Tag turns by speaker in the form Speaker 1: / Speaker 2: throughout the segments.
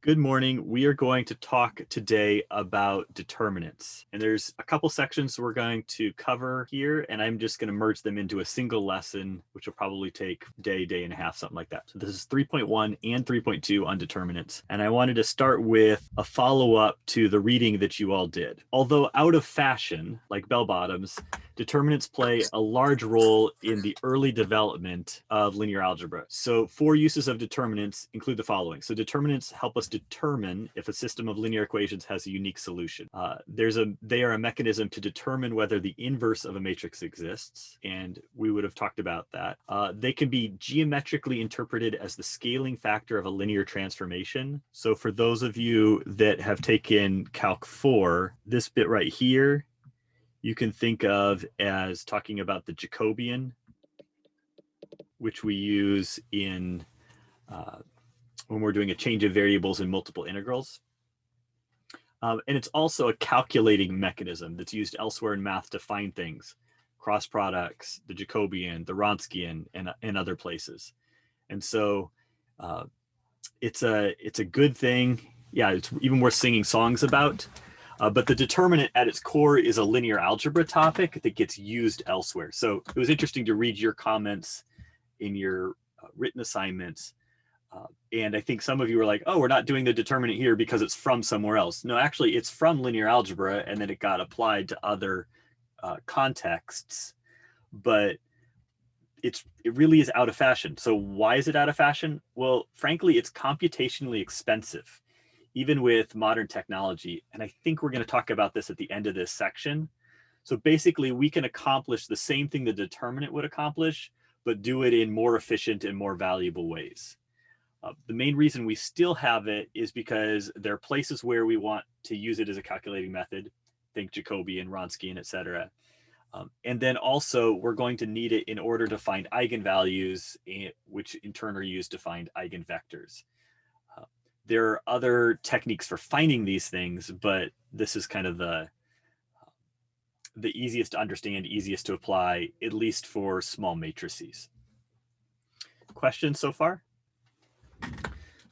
Speaker 1: Good morning. We are going to talk today about determinants. And there's a couple sections we're going to cover here, and I'm just going to merge them into a single lesson, which will probably take a day and a half, something like that. So this is 3.1 and 3.2 on determinants. And I wanted to start with a follow-up to the reading that you all did. Although out of fashion, like bell bottoms, determinants play a large role in the early development of linear algebra. So 4 uses of determinants include the following. So determinants help us determine if a system of linear equations has a unique solution. They are a mechanism to determine whether the inverse of a matrix exists, and we would have talked about that. They can be geometrically interpreted as the scaling factor of a linear transformation. So for those of you that have taken Calc 4, this bit right here, you can think of as talking about the Jacobian, which we use in when we're doing a change of variables in multiple integrals. And it's also a calculating mechanism that's used elsewhere in math to find things, cross products, the Jacobian, the Wronskian, and other places. And so it's a good thing. Yeah, it's even worth singing songs about. But the determinant at its core is a linear algebra topic that gets used elsewhere. So it was interesting to read your comments in your written assignments. And I think some of you were like, oh, we're not doing the determinant here because it's from somewhere else. No, actually, it's from linear algebra, and then it got applied to other contexts. But it really is out of fashion. So why is it out of fashion? Well, frankly, it's computationally expensive, even with modern technology. And I think we're going to talk about this at the end of this section. So basically, we can accomplish the same thing the determinant would accomplish, but do it in more efficient and more valuable ways. The main reason we still have it is because there are places where we want to use it as a calculating method, think Jacobian, Wronskian, et cetera. And then also we're going to need it in order to find eigenvalues, which in turn are used to find eigenvectors. There are other techniques for finding these things, but this is kind of the easiest to understand, easiest to apply, at least for small matrices. Questions so far?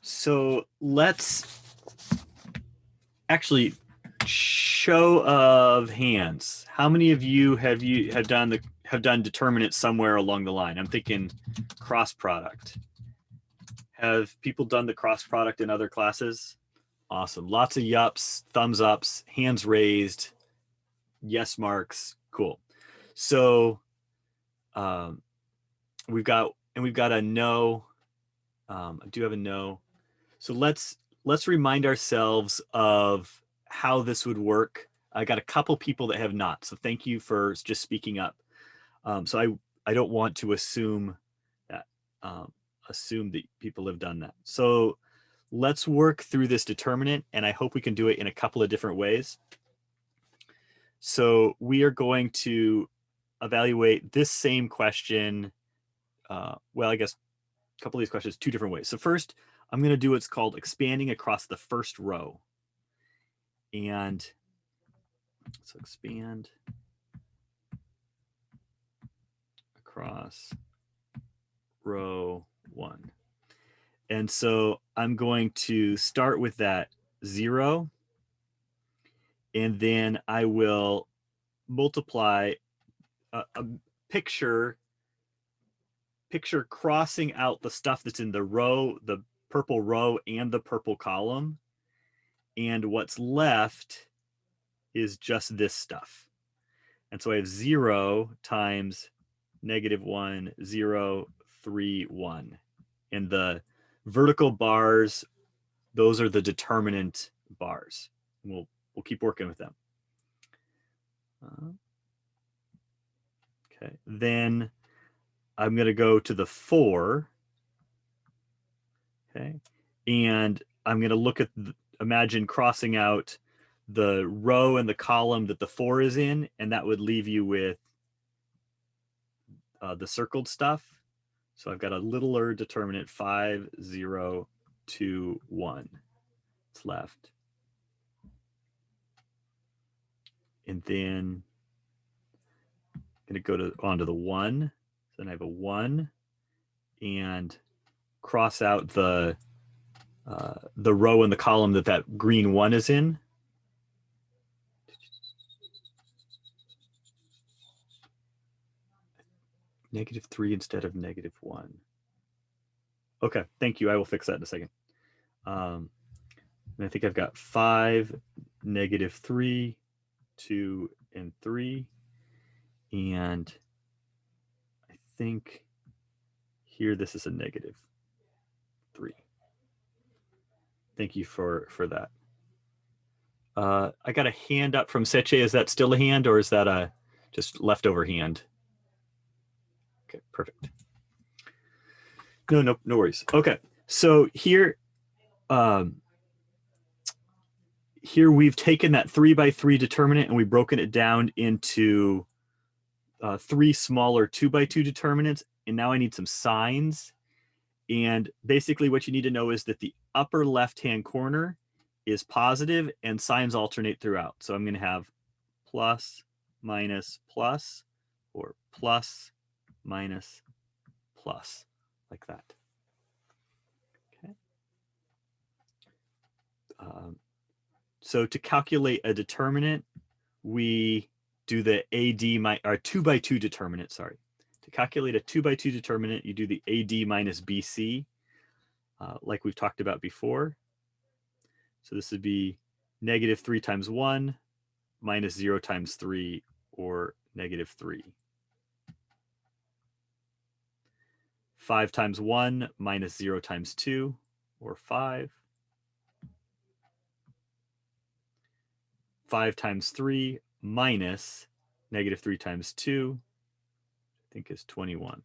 Speaker 1: So let's actually show of hands. How many of you have done determinant somewhere along the line? I'm thinking cross product. Have people done the cross product in other classes? Awesome. Lots of yups, thumbs ups, hands raised, yes marks. Cool. So we've got a no. I do have a no. So let's remind ourselves of how this would work. I got a couple people that have not, so thank you for just speaking up. So I don't want to assume that people have done that. So let's work through this determinant, and I hope we can do it in a couple of different ways. So we are going to evaluate this same question. Well, I guess a couple of these questions 2 different ways. So first, I'm going to do what's called expanding across the first row. And so expand across row 1. And so I'm going to start with that 0. And then I will multiply a picture crossing out the stuff that's in the row, the purple row and the purple column. And what's left is just this stuff. And so I have 0 times -1, 0, 3, 1. And the vertical bars, those are the determinant bars. We'll keep working with them. Okay, then I'm going to go to the 4. Okay, and I'm going to look at imagine crossing out the row and the column that the 4 is in, and that would leave you with the circled stuff. So I've got a littler determinant 5, 0, 2, 1. It's left. And then I'm going to go onto the 1. So then I have a 1 and cross out the the row in the column that that green 1 is in. -3 instead of -1. Okay, thank you. I will fix that in a second. And I think I've got 5, -3, 2, and 3. And I think here this is a -3. Thank you for that. I got a hand up from Seche. Is that still a hand, or is that a just leftover hand? Okay, perfect. No worries. Okay, so here, here we've taken that 3x3 determinant and we've broken it down into 3 smaller 2x2 determinants. And now I need some signs. And basically what you need to know is that the upper left-hand corner is positive and signs alternate throughout. So I'm going to have plus, minus, plus, or plus, minus, plus, like that. Okay. So to calculate a determinant, we do the AD, or 2x2 determinant, sorry. To calculate a 2x2 determinant, you do the AD minus BC, like we've talked about before. So this would be -3 times 1 minus 0 times 3, or -3. 5 times 1 minus 0 times 2, or 5. 5 times 3 minus -3 times 2, I think is 21.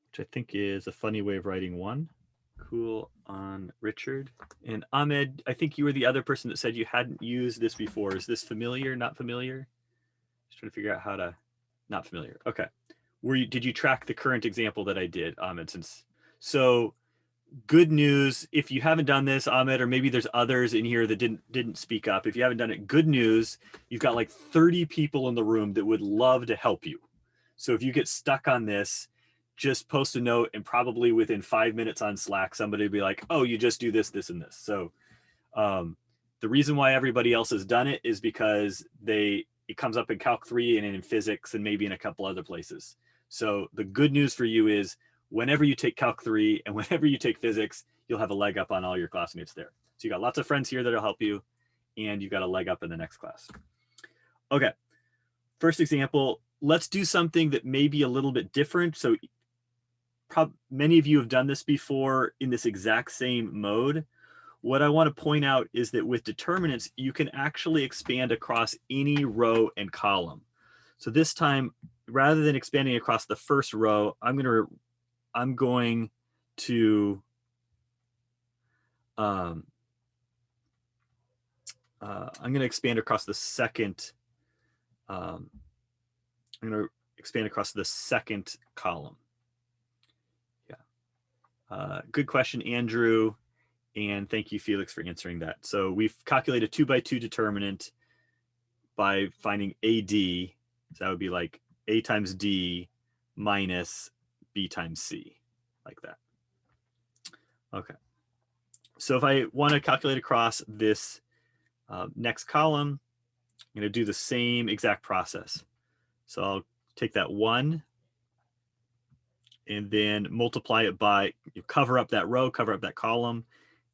Speaker 1: Which I think is a funny way of writing 1. Cool on Richard. And Ahmed, I think you were the other person that said you hadn't used this before. Is this familiar, not familiar? Just trying to figure out how to, not familiar. Okay. Did you track the current example that I did, Ahmed? So good news, if you haven't done this, Ahmed, or maybe there's others in here that didn't speak up. If you haven't done it, good news, you've got like 30 people in the room that would love to help you. So if you get stuck on this, just post a note, and probably within 5 minutes on Slack, somebody will be like, oh, you just do this, this, and this. So the reason why everybody else has done it is because it comes up in Calc 3 and in physics and maybe in a couple other places. So the good news for you is whenever you take Calc 3 and whenever you take physics, you'll have a leg up on all your classmates there. So you got lots of friends here that'll help you, and you got a leg up in the next class. Okay, first example, let's do something that may be a little bit different. So many of you have done this before in this exact same mode. What I want to point out is that with determinants, you can actually expand across any row and column. So this time, rather than expanding across the first row, I'm going to expand across the second. I'm going to expand across the second column. Yeah. Good question, Andrew. And thank you, Felix, for answering that. So we've calculated 2x2 determinant by finding AD. So that would be like A times D minus B times C, like that. Okay. So if I want to calculate across this next column, I'm going to do the same exact process. So I'll take that 1 and then multiply it by, cover up that row, cover up that column.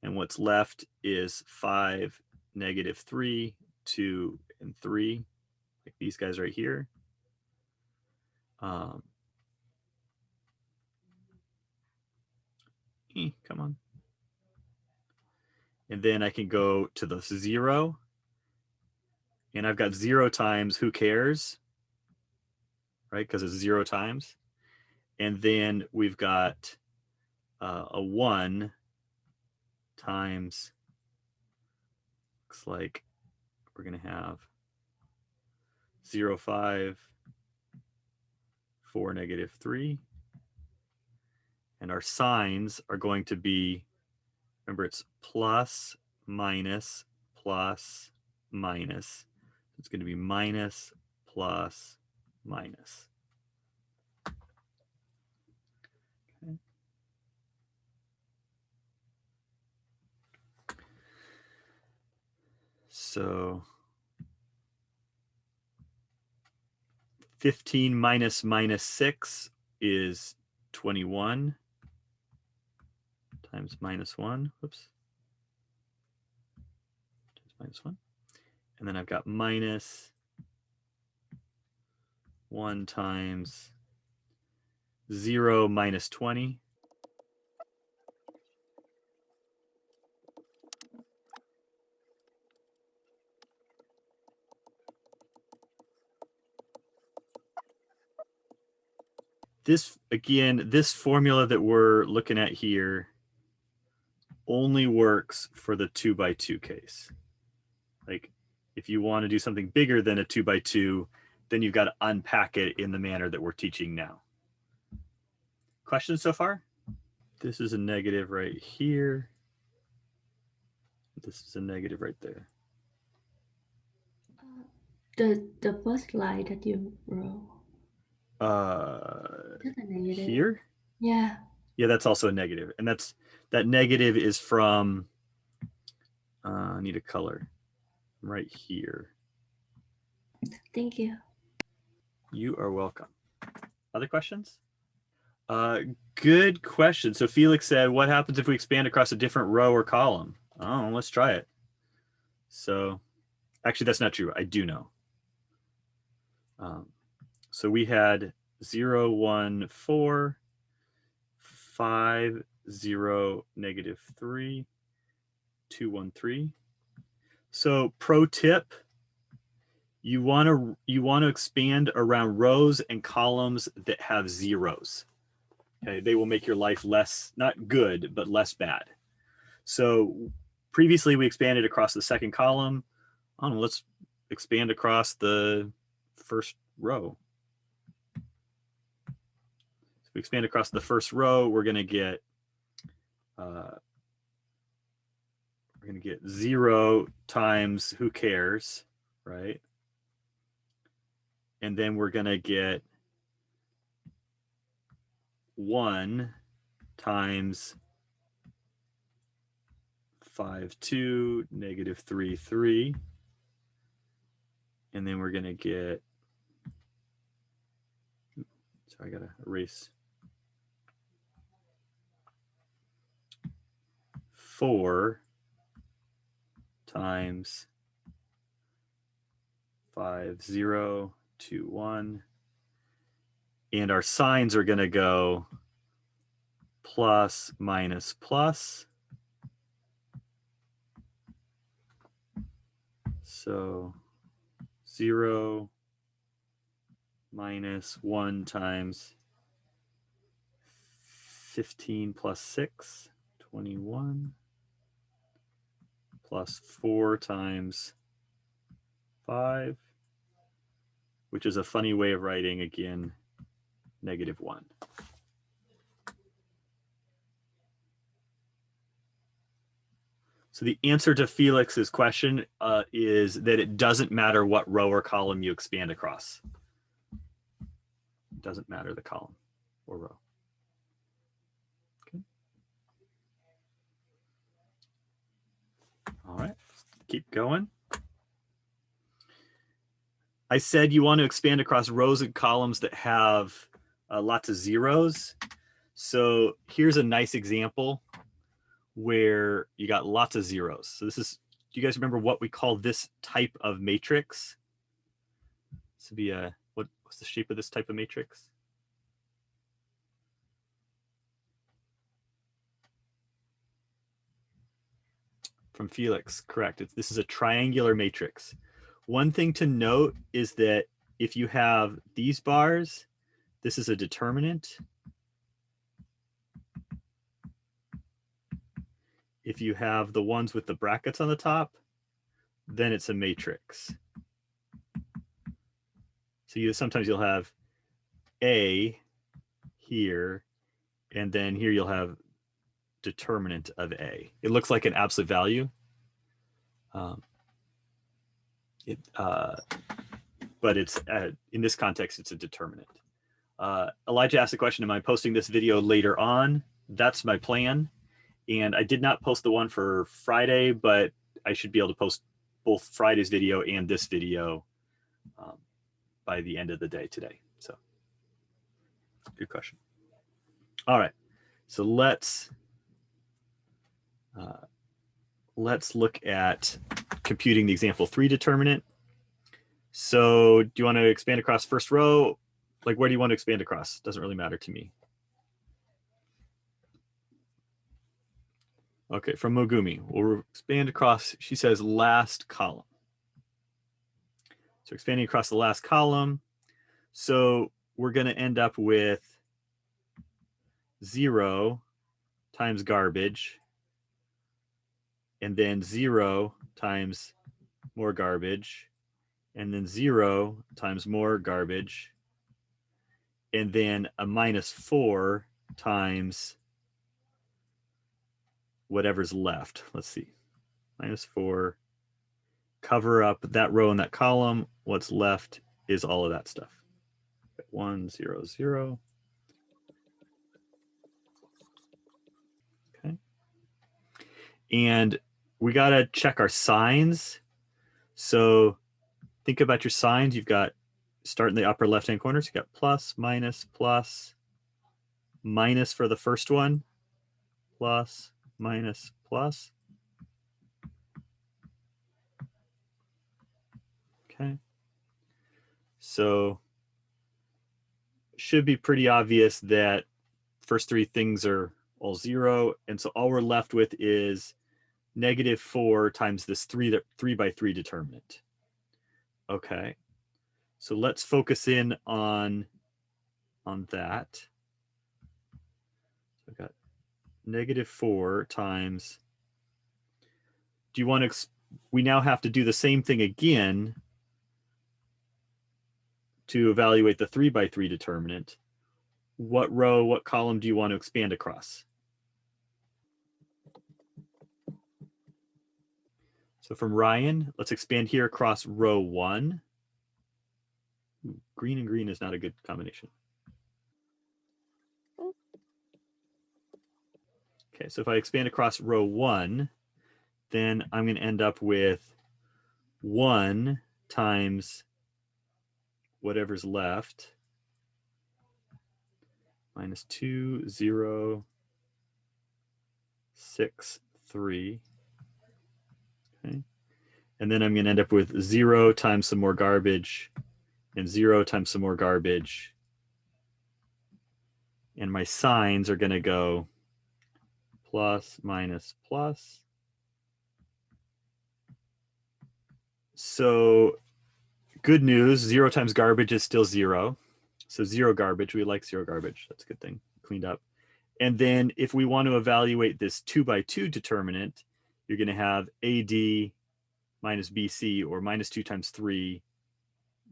Speaker 1: And what's left is 5, -3, 2, and 3, like these guys right here. Come on. And then I can go to the 0. And I've got 0 times, who cares? Right, because it's 0 times. And then we've got a 1 times, looks like we're going to have 0, 5, 4, -3. And our signs are going to be, remember, it's plus, minus, plus, minus. It's going to be minus, plus, minus. Okay. So 15 minus 6 is 21 times minus 1. Whoops. Minus 1. And then I've got minus 1 times 0 minus 20. This, again, this formula that we're looking at here only works for the 2 by 2 case. Like, if you want to do something bigger than a 2 by 2, then you've got to unpack it in the manner that we're teaching now. Questions so far? This is a negative right here. This is a negative right there.
Speaker 2: The first line that you wrote.
Speaker 1: Here?
Speaker 2: Yeah.
Speaker 1: Yeah, that's also a negative. And that negative is from, I need a color, right here.
Speaker 2: Thank you.
Speaker 1: You are welcome. Other questions? Good question. So Felix said, what happens if we expand across a different row or column? Oh, let's try it. So actually, that's not true. I do know. So we had 0, 1, 4, 5, 0, negative 3, 2, 1, 3. So pro tip, you want to expand around rows and columns that have zeros. Okay, they will make your life less, not good, but less bad. So previously we expanded across the second column. I don't know, let's expand across the first row. So we expand across the first row, we're going to get 0 times who cares, right? And then we're going to get 1 times 5, 2, negative 3, 3. And then we're going to get, sorry, I got to erase, 4 times 5, 0, 2, 1. And our signs are going to go plus, minus, plus. So 0 minus 1 times 15 plus 6, 21, plus 4 times 5, which is a funny way of writing, again, negative 1. So the answer to Felix's question is that it doesn't matter what row or column you expand across. It doesn't matter the column or row. Okay. All right, keep going. I said you want to expand across rows and columns that have lots of zeros. So here's a nice example where you got lots of zeros. So this is, do you guys remember what we call this type of matrix? This would be a, what's the shape of this type of matrix? From Felix, correct. This is a triangular matrix. One thing to note is that if you have these bars, this is a determinant. If you have the ones with the brackets on the top, then it's a matrix. So sometimes you'll have A here, and then here you'll have determinant of A. It looks like an absolute value. But it's in this context, it's a determinant. Elijah asked the question, am I posting this video later on? That's my plan. And I did not post the one for Friday, but I should be able to post both Friday's video and this video by the end of the day today. So good question. All right, so let's look at computing the example 3 determinant. So do you want to expand across first row? Like, where do you want to expand across? Doesn't really matter to me. Okay, from Mogumi, we'll expand across, she says, last column. So expanding across the last column. So we're going to end up with 0 times garbage, and then 0 times more garbage, and then 0 times more garbage, and then a -4 times whatever's left. Let's see, -4, cover up that row and that column. What's left is all of that stuff. 1, 0, 0. Okay. And we got to check our signs. So think about your signs. You've got, start in the upper left-hand corner. So you got plus, minus, minus for the first one, plus, minus, plus. Okay. So should be pretty obvious that first 3 things are all 0. And so all we're left with is -4 times this 3 by 3 determinant. Okay. So let's focus in on that. So I've got -4 times, do you want to, we now have to do the same thing again to evaluate the 3 by 3 determinant. What row, what column do you want to expand across? So from Ryan, let's expand here across row 1. Ooh, green and green is not a good combination. Okay, so if I expand across row 1, then I'm going to end up with 1 times whatever's left, -2, 0, 6, 3. Okay. And then I'm going to end up with 0 times some more garbage, and 0 times some more garbage. And my signs are going to go plus, minus, plus. So good news, 0 times garbage is still 0. So 0 garbage, we like 0 garbage. That's a good thing, cleaned up. And then if we want to evaluate this 2 by 2 determinant, you're going to have AD minus BC, or -2 times 3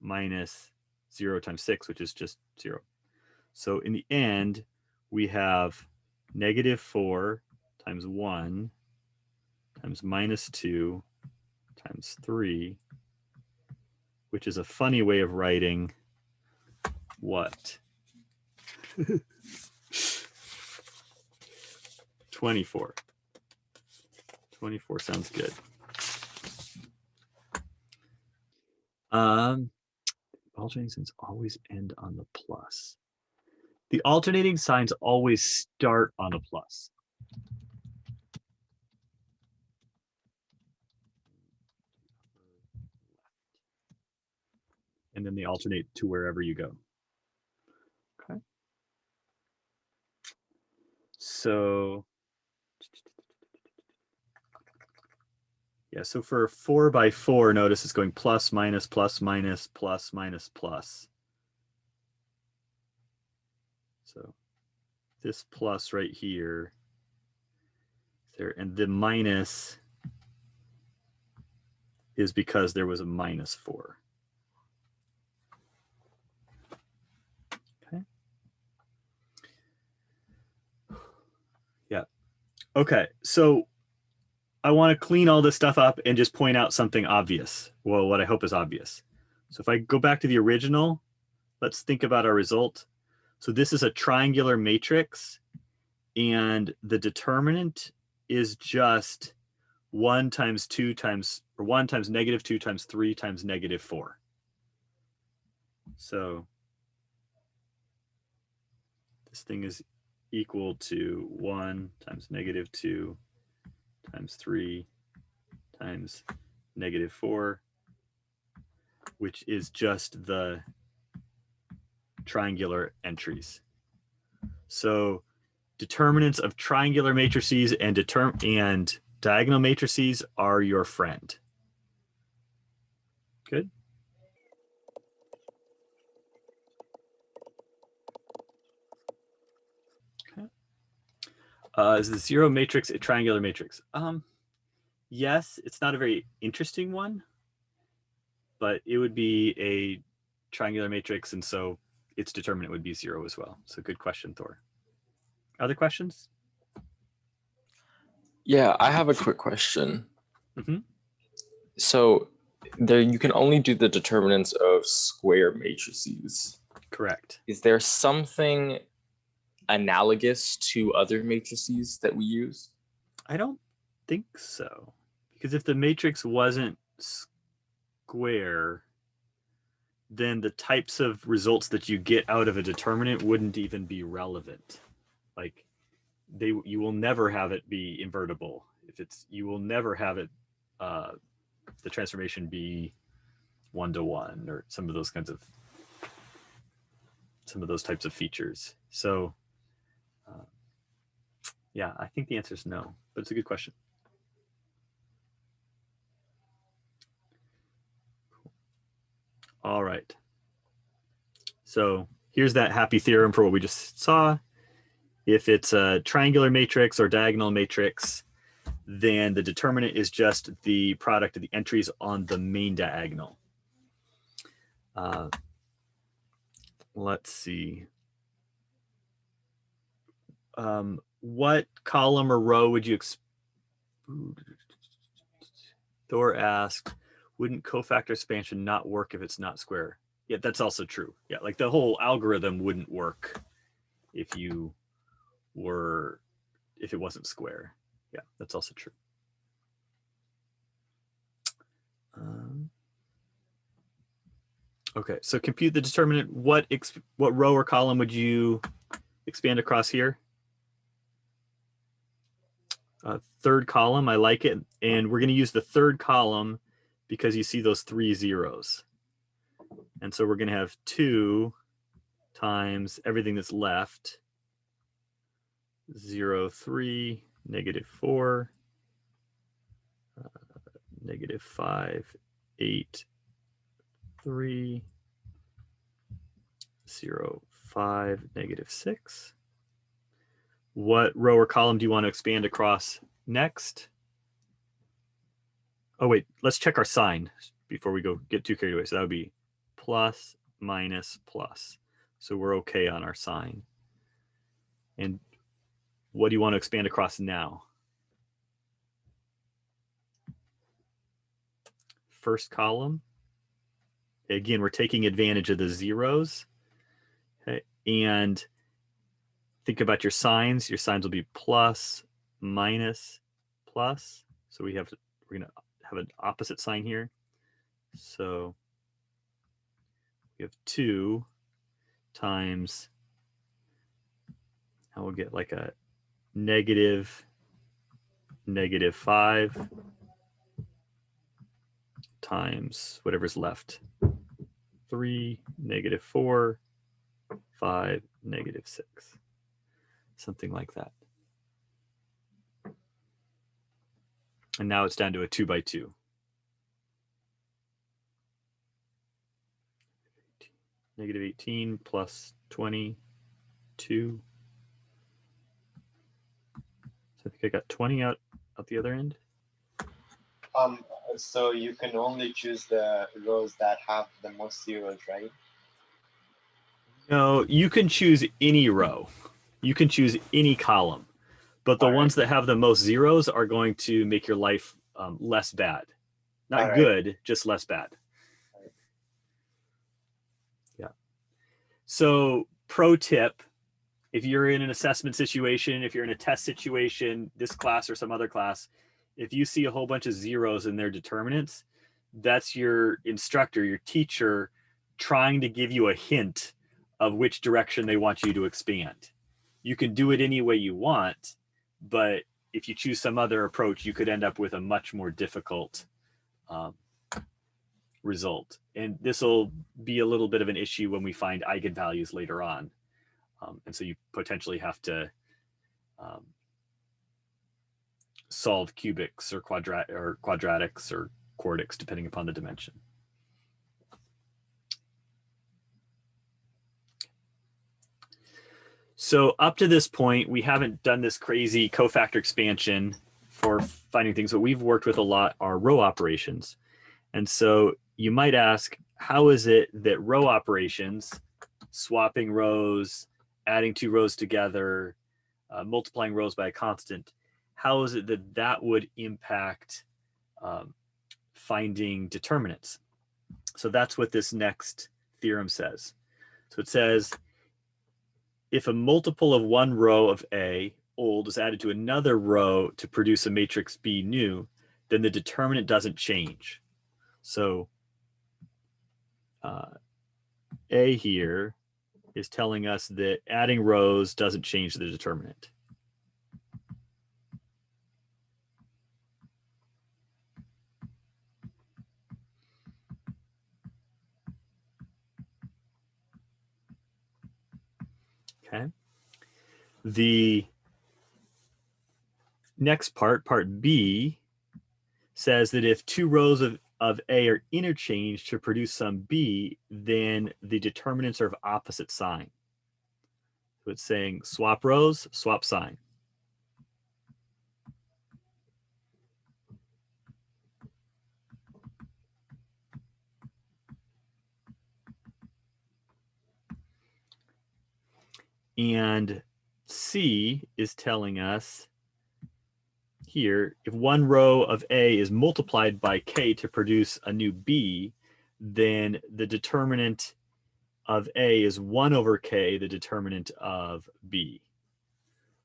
Speaker 1: minus 0 times 6, which is just 0. So in the end, we have -4 times 1 times -2 times 3, which is a funny way of writing what? 24. 24 sounds good. Alternating signs always end on the plus. The alternating signs always start on a plus. And then they alternate to wherever you go. Okay. So yeah, so for 4 by 4, notice it's going plus, minus, plus, minus, plus, minus, plus. So this plus right here, there, and the minus is because there was a -4. Okay. Yeah. Okay, so I want to clean all this stuff up and just point out something obvious. Well, what I hope is obvious. So if I go back to the original, let's think about our result. So this is a triangular matrix, and the determinant is just 1 times 2 times, or 1 times negative 2 times 3 times negative 4. So this thing is equal to 1 times negative 2 times 3 times negative 4, which is just the triangular entries. So determinants of triangular matrices and diagonal matrices are your friend. Good. Okay. Is the zero matrix a triangular matrix? Yes, it's not a very interesting one, but it would be a triangular matrix, and so its determinant would be 0 as well. So good question, Thor. Other questions?
Speaker 3: Yeah, I have a quick question.
Speaker 1: Mm-hmm.
Speaker 3: So there, you can only do the determinants of square matrices.
Speaker 1: Correct.
Speaker 3: Is there something analogous to other matrices that we use?
Speaker 1: I don't think so. Because if the matrix wasn't square, then the types of results that you get out of a determinant wouldn't even be relevant. Like you will never have it be invertible. You will never have it, the transformation be 1-to-1 or some of those types of features. So yeah, I think the answer is no, but it's a good question. All right. So here's that happy theorem for what we just saw. If it's a triangular matrix or diagonal matrix, then the determinant is just the product of the entries on the main diagonal. Let's see. What column or row would you Thor asked, wouldn't cofactor expansion not work if it's not square? Yeah, that's also true. Yeah, like the whole algorithm wouldn't work if it wasn't square. Yeah, that's also true. Okay, so compute the determinant. What row or column would you expand across here? Third column, I like it. And we're going to use the third column because you see those 3 zeros. And so we're going to have 2 times everything that's left. 0, 3, negative 4, negative 5, 8, 3, 0, 5, negative 6. What row or column do you want to expand across next? Oh, wait, let's check our sign before we get too carried away. So that would be plus, minus, plus. So we're okay on our sign. And what do you want to expand across now? First column. Again, we're taking advantage of the zeros. Okay. And think about your signs. Your signs will be plus, minus, plus. So we're going to have an opposite sign here. So we have 2 times, and we'll get like a negative 5 times whatever's left. 3, negative 4, 5, negative 6. Something like that. And now it's down to a 2 by 2. Negative 18 plus 22. So I think I got 20 out the other end.
Speaker 4: So you can only choose the rows that have the most zeros, right?
Speaker 1: No, you can choose any row. You can choose any column. But the ones that have the most zeros are going to make your life less bad. Not good, just less bad. Yeah. So pro tip, if you're in an assessment situation, if you're in a test situation, this class or some other class, If you see a whole bunch of zeros in their determinants, that's your instructor, your teacher, trying to give you a hint of which direction they want you to expand. You can do it any way you want, but if you choose some other approach, you could end up with a much more difficult result. And this will be a little bit of an issue when we find eigenvalues later on. And so you potentially have to solve cubics or quadratics or quartics, depending upon the dimension. So up to this point, we haven't done this crazy cofactor expansion for finding things. What we've worked with a lot are row operations. And so you might ask, how is it that row operations, swapping rows, adding two rows together, multiplying rows by a constant, how is it that that would impact finding determinants? So that's what this next theorem says. So it says, if a multiple of one row of A, old, is added to another row to produce a matrix B, new, then the determinant doesn't change. So A here is telling us that adding rows doesn't change the determinant. Okay. The next part, part B, says that if two rows of A are interchanged to produce some B, then the determinants are of opposite sign. So it's saying swap rows, swap sign. And C is telling us here, if one row of A is multiplied by K to produce a new B, then the determinant of A is 1 over K, the determinant of B.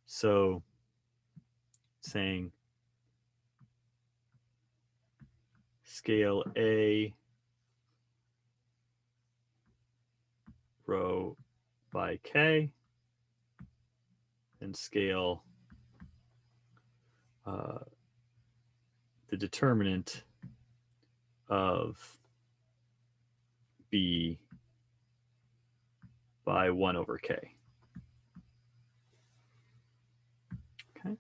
Speaker 1: So saying scale A row by K, and scale the determinant of B by 1 over K. Okay.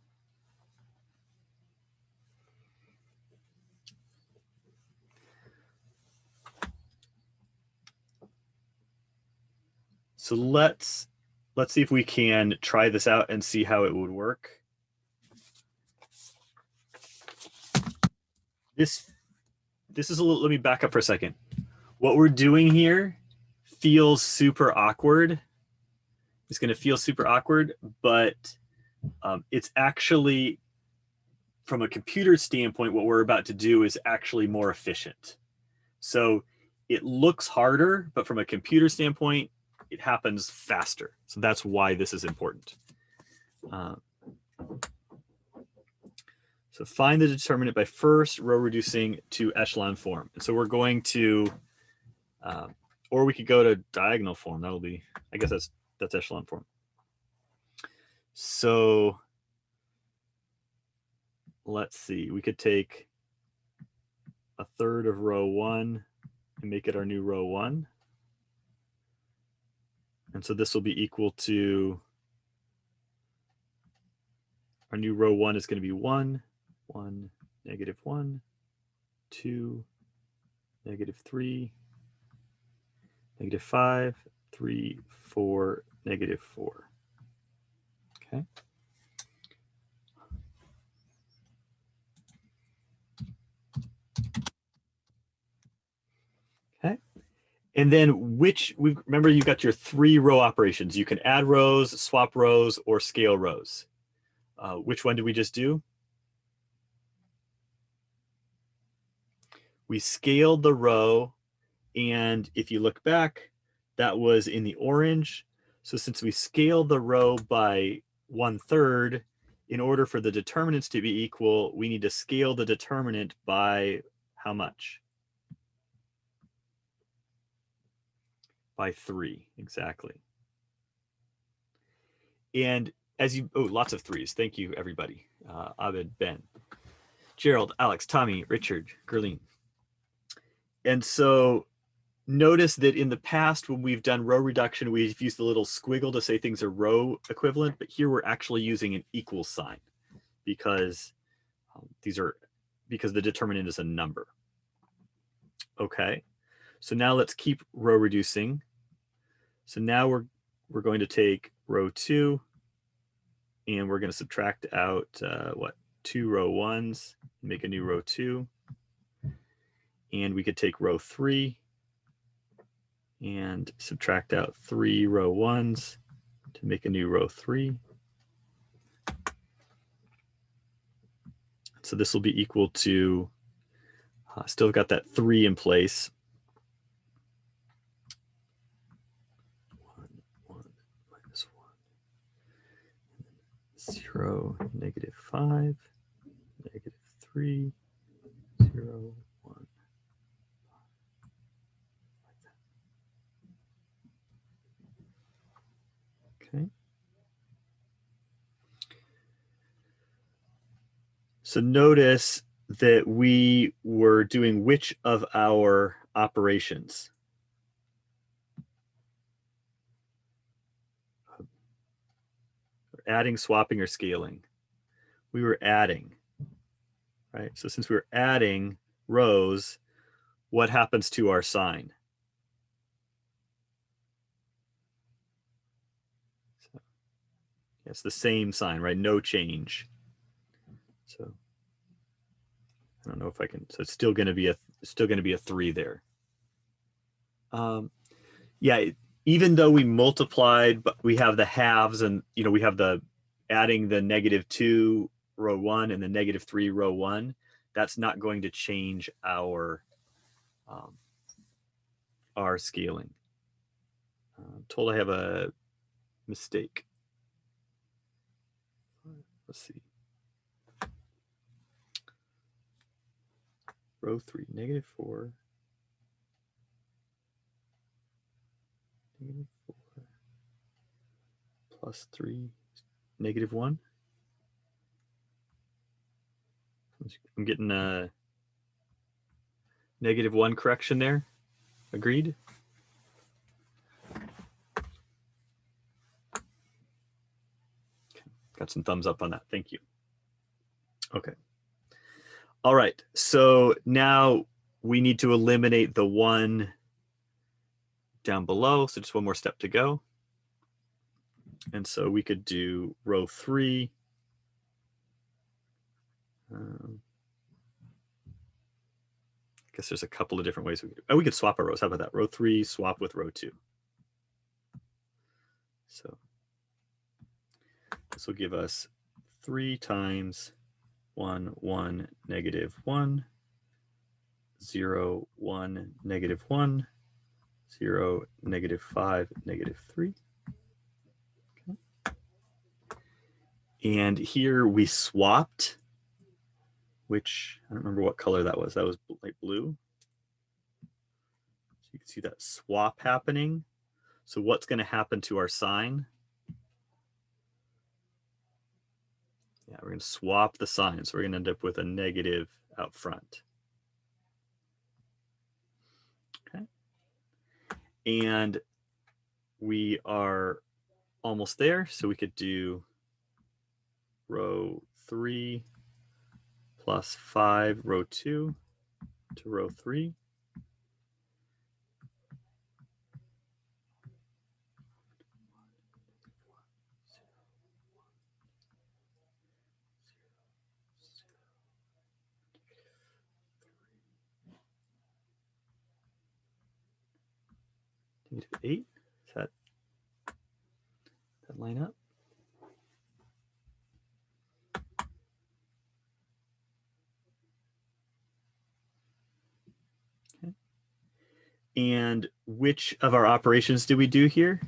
Speaker 1: So let's see if we can try this out and see how it would work. This is a little, let me back up for a second. What we're doing here feels super awkward. It's going to feel super awkward, but it's actually, from a computer standpoint, what we're about to do is actually more efficient. So it looks harder, but from a computer standpoint, it happens faster. So that's why this is important. So find the determinant by first row reducing to echelon form. And so we're going to, or we could go to diagonal form. That'll be, I guess that's echelon form. So let's see, we could take a third of row 1 and make it our new row 1. And so this will be equal to, our new row 1 is going to be 1, 1, negative 1, 2, negative 3, negative 5, 3, 4, negative 4. Okay. Okay. And then remember you got your 3 row operations. You can add rows, swap rows, or scale rows. Which one did we just do? We scaled the row, and if you look back, that was in the orange. So since we scaled the row by 1/3, in order for the determinants to be equal, we need to scale the determinant by how much? By 3, exactly. And as you, oh, lots of 3s. Thank you, everybody. Abed, Ben, Gerald, Alex, Tommy, Richard, Gerline. And so notice that in the past, when we've done row reduction, we've used the little squiggle to say things are row equivalent, but here we're actually using an equal sign because because the determinant is a number. Okay, so now let's keep row reducing. So now we're going to take row 2 and we're going to subtract out 2 row 1s, make a new row 2. And we could take row 3 and subtract out 3 row 1s to make a new row 3. So this will be equal to, still got that 3 in place. 1, 1, minus 1. 0, negative 5, negative 3, 0, 1. Okay. So notice that we were doing which of our operations? Adding, swapping, or scaling? We were adding, right? So since we were adding rows, what happens to our sign? So, it's the same sign, right? No change. So I don't know if I can. So it's still going to be a 3 there. Yeah, even though we multiplied, but we have the halves, and we have the adding the -2 row 1 and the -3 row 1. That's not going to change our scaling. I'm told I have a mistake. Let's see. Row 3, -4. -4 plus 3, -1. I'm getting a -1 correction there. Agreed? Okay. Got some thumbs up on that. Thank you. Okay. All right. So now we need to eliminate the 1 down below. So just one more step to go. And so we could do row 3. I guess there's a couple of different ways we could do. Oh, we could swap our rows. How about that? Row 3, swap with row 2. So this will give us 3 times 1, 1, -1, 0, 1, -1, 0, -5, -3. Okay. And here we swapped, which I don't remember what color that was. That was light blue. So you can see that swap happening. So what's going to happen to our sign? Yeah, we're going to swap the sign. So we're going to end up with a negative out front. Okay. And we are almost there. So we could do row 3 plus 5, row 2 to row 3. -8. Does that line up? Okay. And which of our operations do we do here?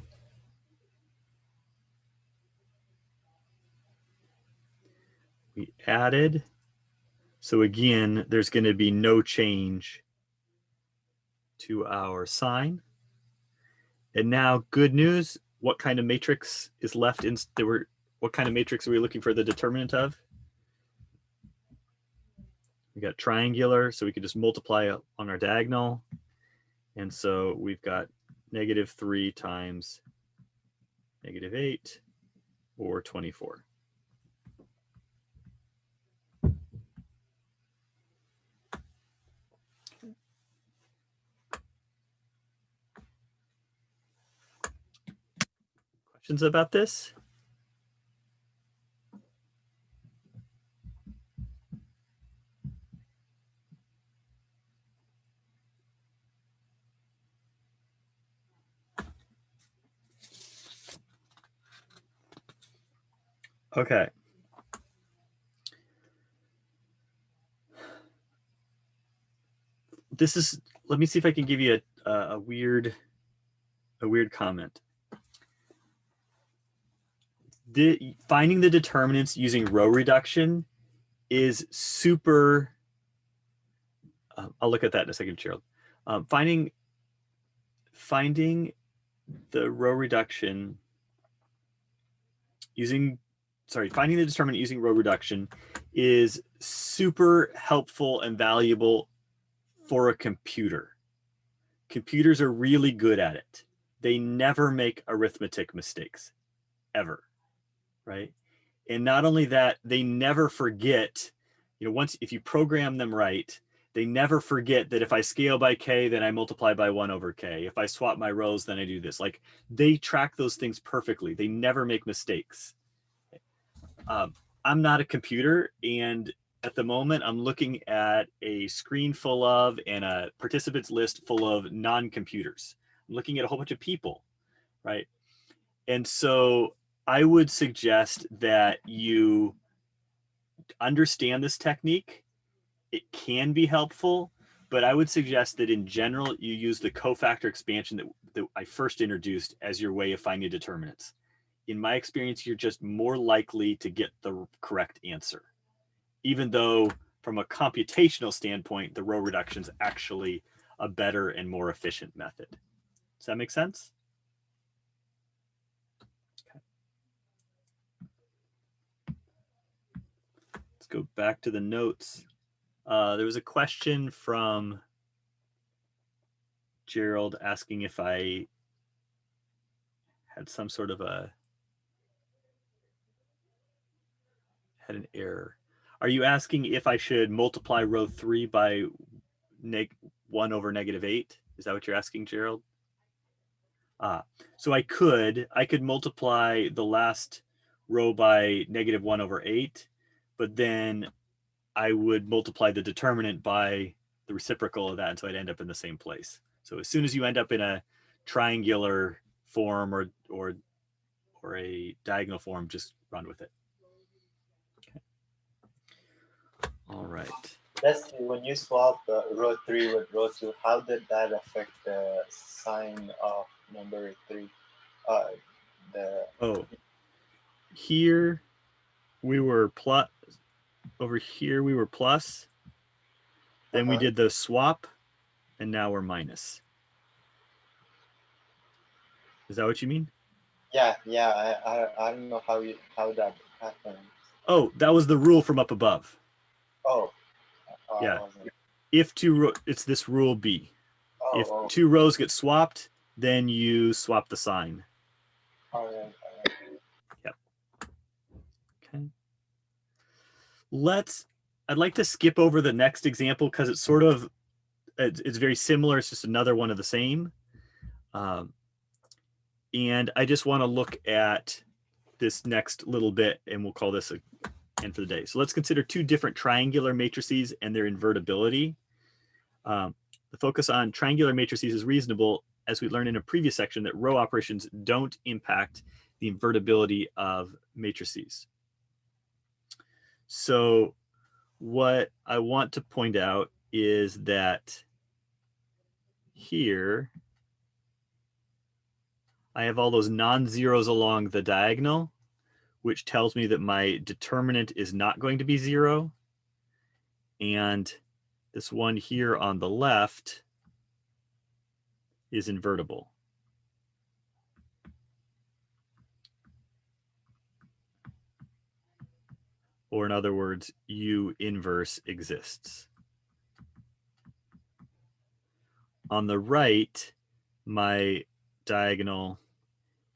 Speaker 1: added. So again, there's going to be no change to our sign. And now, good news, what kind of matrix is left in what kind of matrix are we looking for the determinant of? We got triangular, so we could just multiply on our diagonal. And so we've got -3 times -8 or 24. Questions about this? Okay. This is, let me see if I can give you a weird comment. Finding the determinants using row reduction is super, I'll look at that in a second, Gerald. Finding the row reduction finding the determinant using row reduction is super helpful and valuable for a computer. Computers are really good at it. They never make arithmetic mistakes, ever, right? And not only that, they never forget, if you program them right, they never forget that if I scale by k, then I multiply by 1 over k. If I swap my rows, then I do this. Like, they track those things perfectly. They never make mistakes. I'm not a computer, and at the moment I'm looking at a screen full of and a participants list full of non-computers. I'm looking at a whole bunch of people, right? And so I would suggest that you understand this technique. It can be helpful, but I would suggest that in general, you use the cofactor expansion that I first introduced as your way of finding determinants. In my experience, you're just more likely to get the correct answer, even though from a computational standpoint, the row reduction is actually a better and more efficient method. Does that make sense? Okay. Let's go back to the notes. There was a question from Gerald asking if I had some sort of had an error. Are you asking if I should multiply row 3 by 1 over -8? Is that what you're asking, Gerald? So I could multiply the last row by -1 over 8, but then I would multiply the determinant by the reciprocal of that, and so I'd end up in the same place. So as soon as you end up in a triangular form or a diagonal form, just run with it. Okay. All right.
Speaker 4: Leslie, when you swap row 3 with row 2, how did that affect the sign of number 3?
Speaker 1: Here we were plus, over here we were plus, then we did the swap, and now we're minus. Is that what you mean?
Speaker 4: Yeah. I don't know how that happened.
Speaker 1: Oh, that was the rule from up above.
Speaker 4: Oh.
Speaker 1: Yeah. If it's this rule B.
Speaker 4: Oh,
Speaker 1: if 2 rows get swapped, then you swap the sign.
Speaker 4: All right.
Speaker 1: Yep. Okay. I'd like to skip over the next example because it's it's very similar. It's just another one of the same. And I just want to look at this next little bit, and we'll call this an end for the day. So let's consider 2 different triangular matrices and their invertibility. The focus on triangular matrices is reasonable, as we learned in a previous section, that row operations don't impact the invertibility of matrices. So what I want to point out is that here I have all those non-zeros along the diagonal, which tells me that my determinant is not going to be 0. And this one here on the left is invertible. Or in other words, U inverse exists. On the right, my diagonal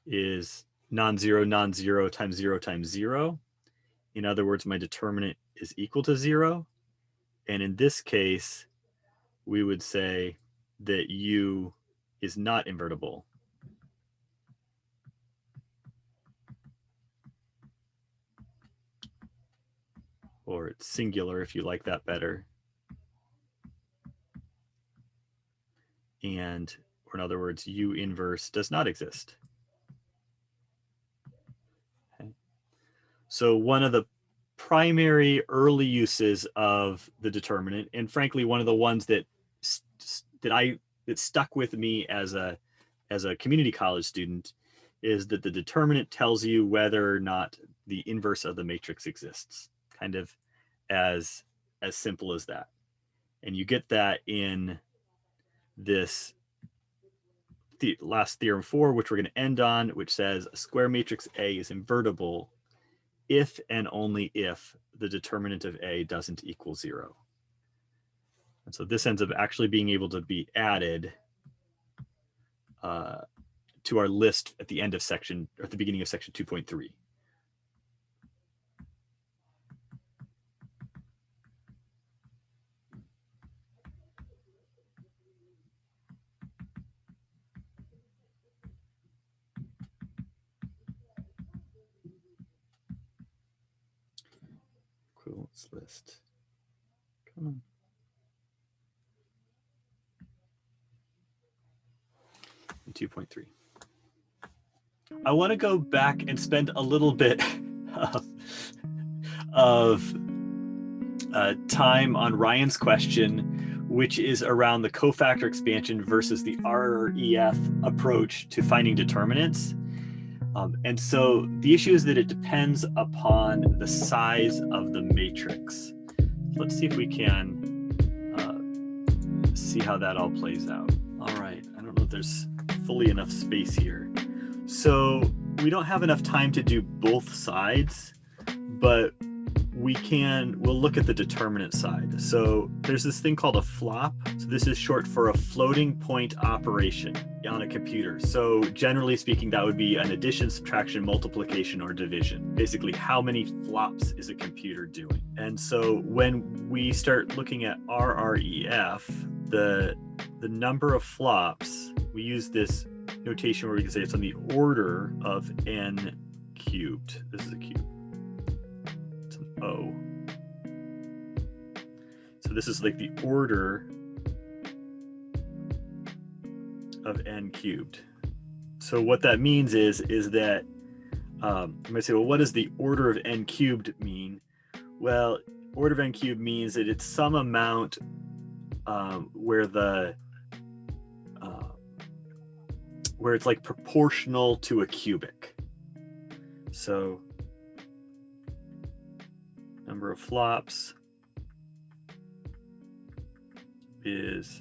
Speaker 1: is non-zero, non-zero times 0 times 0. In other words, my determinant is equal to 0. And in this case, we would say that U is not invertible. Or it's singular if you like that better. And, or in other words, U inverse does not exist. Okay. So one of the primary early uses of the determinant, and frankly, one of the ones that stuck with me as a community college student, is that the determinant tells you whether or not the inverse of the matrix exists. Kind of as simple as that. And you get that in this last theorem 4, which we're going to end on, which says a square matrix A is invertible if and only if the determinant of A doesn't equal 0. And so this ends up actually being able to be added to our list at the end of section, or at the beginning of section 2.3. Equivalence list. Come on. In 2.3. I want to go back and spend a little bit of time on Ryan's question, which is around the cofactor expansion versus the REF approach to finding determinants. And so the issue is that it depends upon the size of the matrix. Let's see if we can see how that all plays out. All right, I don't know if there's fully enough space here. So we don't have enough time to do both sides, but we'll look at the determinant side. So there's this thing called a flop. So this is short for a floating point operation on a computer. So generally speaking, that would be an addition, subtraction, multiplication, or division. Basically, how many flops is a computer doing? And so when we start looking at RREF, the number of flops, we use this notation where we can say it's on the order of n cubed. This is a cube. It's an O. So this is like the order of n cubed. So what that means is that you might say, well, what does the order of n cubed mean? Well, order of n cubed means that it's some amount where it's like proportional to a cubic. So number of flops is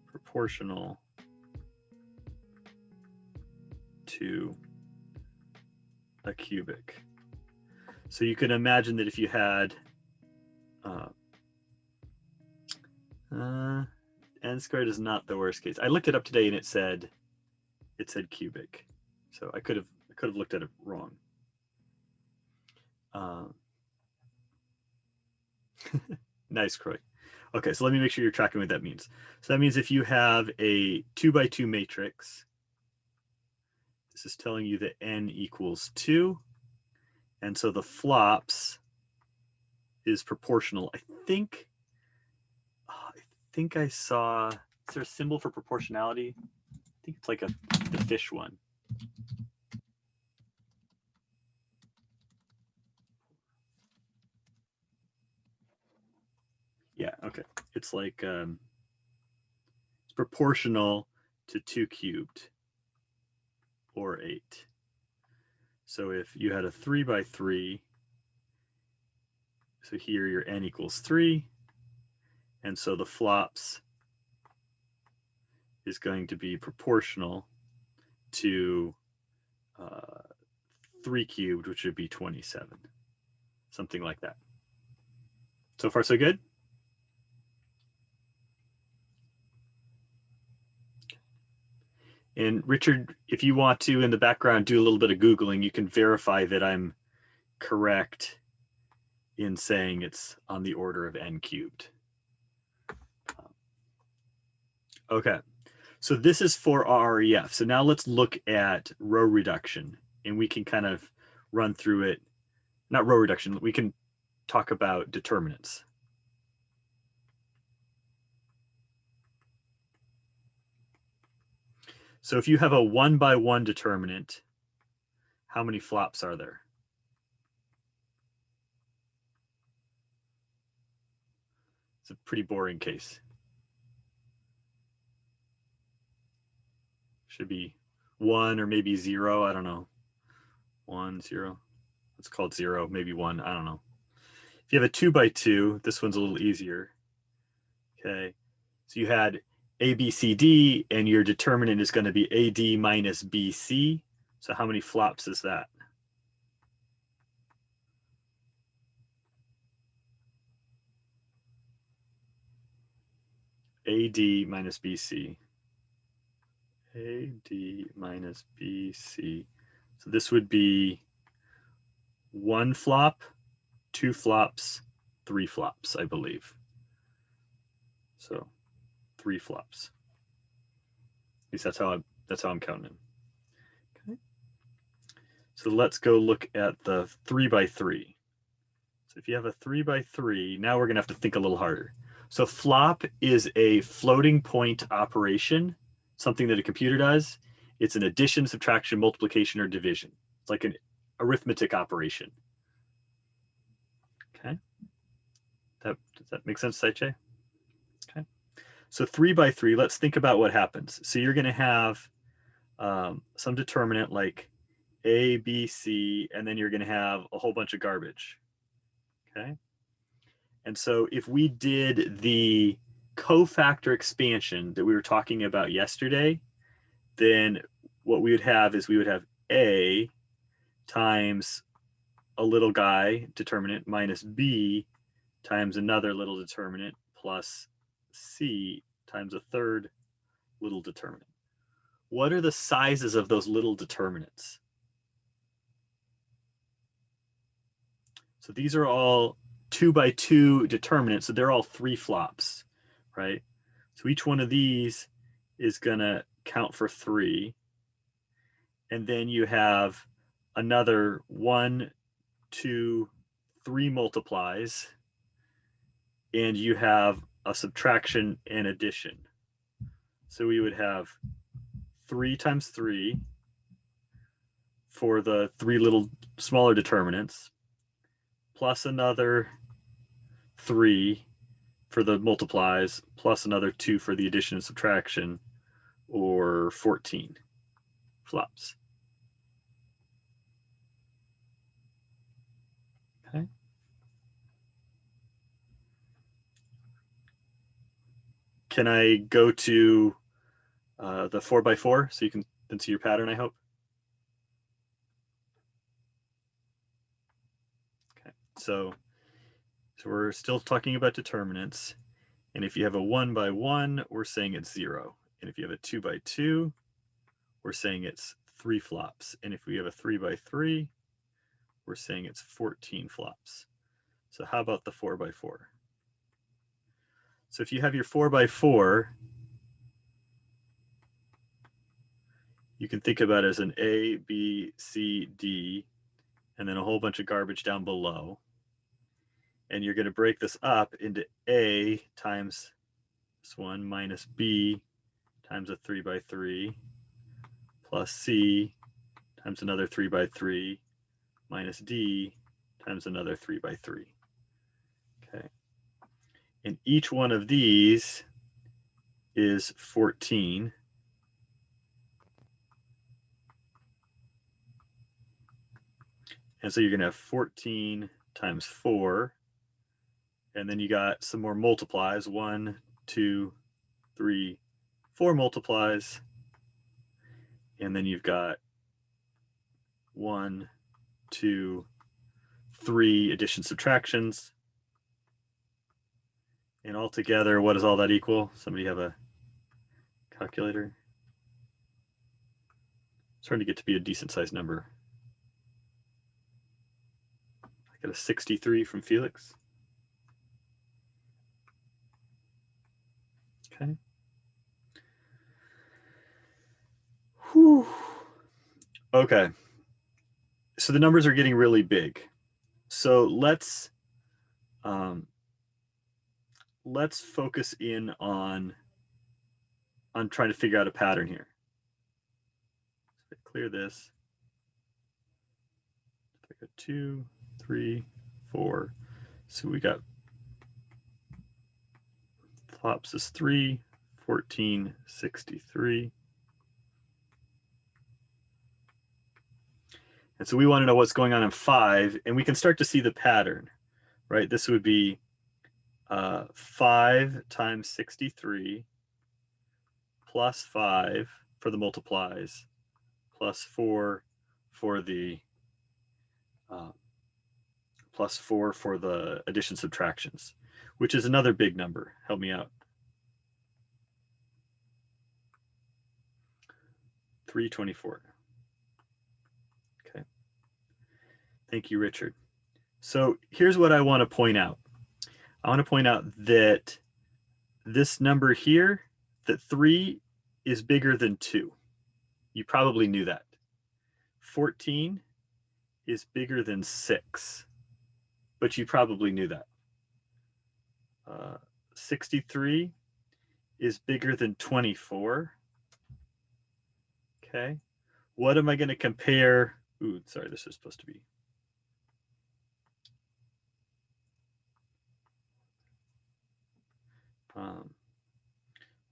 Speaker 1: proportional to a cubic. So you can imagine that if you had n squared is not the worst case. I looked it up today and it said cubic. So I could have looked at it wrong. Nice, Croy. Okay, so let me make sure you're tracking what that means. So that means if you have a 2x2 matrix, this is telling you that n equals 2. And so the flops is proportional. I think I saw, is there a symbol for proportionality? I think it's like the fish one. Yeah, okay. It's like, it's proportional to 2 cubed or 8. So if you had a 3 by 3, so here your n equals 3, and so the flops is going to be proportional to 3 cubed, which would be 27, something like that. So far, so good? And Richard, if you want to, in the background, do a little bit of Googling, you can verify that I'm correct in saying it's on the order of n cubed. Okay, so this is for RREF. So now let's look at row reduction, and we can kind of run through it. Not row reduction, we can talk about determinants. So if you have a 1 by 1 determinant, how many flops are there? It's a pretty boring case. Should be 1 or maybe 0, I don't know. 1, 0. It's called 0, maybe 1, I don't know. If you have a 2 by 2, this one's a little easier. Okay, so you had A, B, C, D, and your determinant is going to be AD minus BC. So how many flops is that? AD minus BC. AD minus BC. So this would be 1 flop, 2 flops, 3 flops, I believe. So 3 flops. At least that's how I'm counting them. Okay. So let's go look at the 3 by 3. So if you have a 3 by 3, now we're gonna have to think a little harder. So flop is a floating point operation, something that a computer does. It's an addition, subtraction, multiplication, or division. It's like an arithmetic operation. Okay. Does that make sense, Saiche? Okay. So 3 by 3, let's think about what happens. So you're going to have some determinant like A, B, C, and then you're going to have a whole bunch of garbage. Okay. And so if we did the cofactor expansion that we were talking about yesterday, then what we would have is we would have A times a little guy determinant minus B times another little determinant plus C times a third little determinant. What are the sizes of those little determinants? So these are all 2 by 2 determinants, so they're all 3 flops, right? So each one of these is gonna count for 3. And then you have another 1, 2, 3 multiplies, and you have a subtraction and addition. So we would have 3 times 3 for the 3 little smaller determinants, plus another 3 for the multiplies, plus another 2 for the addition and subtraction, or 14 flops. Okay. Can I go to the 4 by 4 so you can then see your pattern, I hope? Okay, so we're still talking about determinants. And if you have a 1 by 1, we're saying it's 0. And if you have a 2 by 2, we're saying it's 3 flops. And if we have a 3 by 3, we're saying it's 14 flops. So how about the 4 by 4? So if you have your 4 by 4, you can think about it as an A, B, C, D, and then a whole bunch of garbage down below. And you're going to break this up into A times this one minus B times a 3 by 3 plus C times another 3 by 3 minus D times another 3 by 3. Okay. And each one of these is 14. And so you're going to have 14 times 4. And then you got some more multiplies. 1, 2, 3, 4 multiplies. And then you've got 1, 2, 3 addition subtractions. And altogether, what does all that equal? Somebody have a calculator? It's starting to get to be a decent sized number. I got a 63 from Felix. Okay. Whew. Okay. So the numbers are getting really big. So let's focus in on trying to figure out a pattern here. So clear this. I got 2, 3, 4. So we got flops is 3, 14, 63. And so we want to know what's going on in 5, and we can start to see the pattern, right? This would be 5 times 63 plus 5 for the multiplies plus 4 for the addition subtractions, which is another big number. Help me out. 324. Okay. Thank you, Richard. So here's what I want to point out. I want to point out that this number here, that 3 is bigger than 2. You probably knew that. 14 is bigger than 6, but you probably knew that. 63 is bigger than 24. Okay. What am I going to compare? Ooh, sorry, this is supposed to be.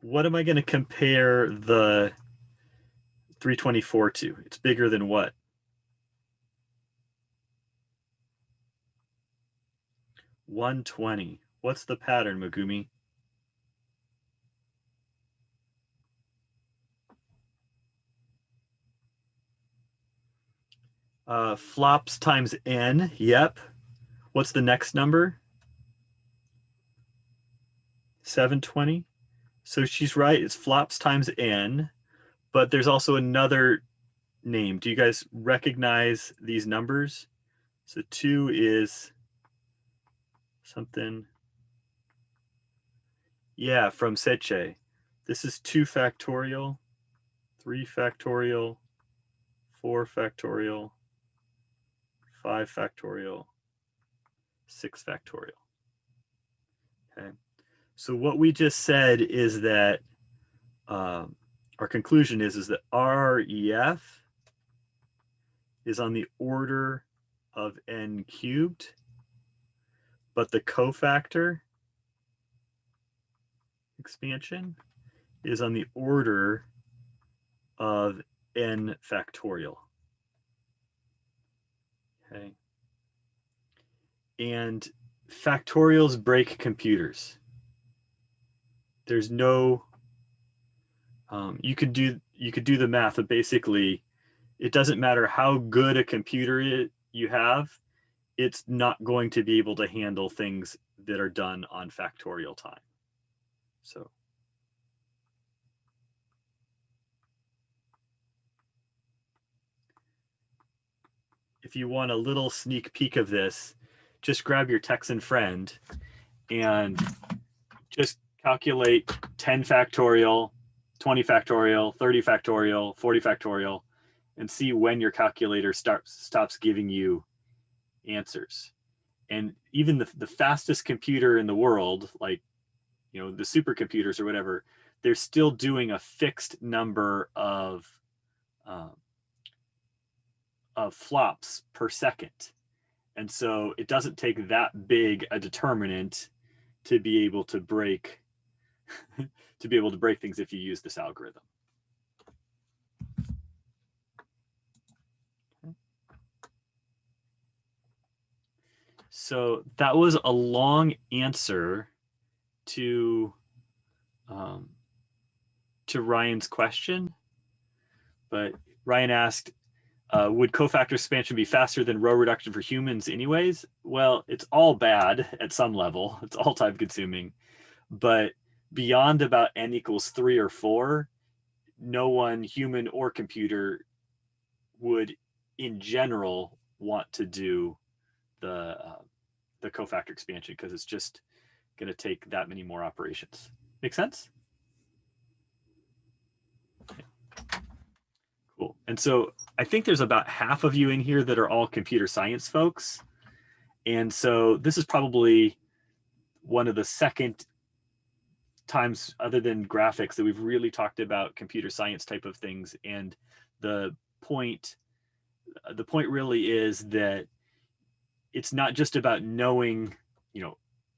Speaker 1: What am I going to compare the 324 to? It's bigger than what? 120. What's the pattern, Megumi? Flops times n. Yep. What's the next number? 720. So she's right. It's flops times n, but there's also another name. Do you guys recognize these numbers? So 2 is something. Yeah, from Seche. This is 2 factorial, 3 factorial, 4 factorial, 5 factorial, 6 factorial. Okay. So what we just said is that our conclusion is that REF is on the order of n cubed, but the cofactor expansion is on the order of n factorial. Okay. And factorials break computers. There's no you could do the math, but basically it doesn't matter how good a computer you have, it's not going to be able to handle things that are done on factorial time. So if you want a little sneak peek of this, just grab your Texan friend and just calculate 10 factorial, 20 factorial, 30 factorial, 40 factorial, and see when your calculator stops giving you answers. And even the fastest computer in the world, like, you know, the supercomputers or whatever, they're still doing a fixed number of flops per second. And so it doesn't take that big a determinant to be able to break things if you use this algorithm. So that was a long answer to Ryan's question, but Ryan asked, would cofactor expansion be faster than row reduction for humans anyways? Well, it's all bad at some level. It's all time consuming, but beyond about n equals 3 or 4, no one, human or computer, would in general want to do the cofactor expansion because it's just going to take that many more operations. Make sense? Okay. Cool. And so I think there's about half of you in here that are all computer science folks. And so this is probably one of the second times other than graphics that we've really talked about computer science type of things. And the point really is that it's not just about knowing,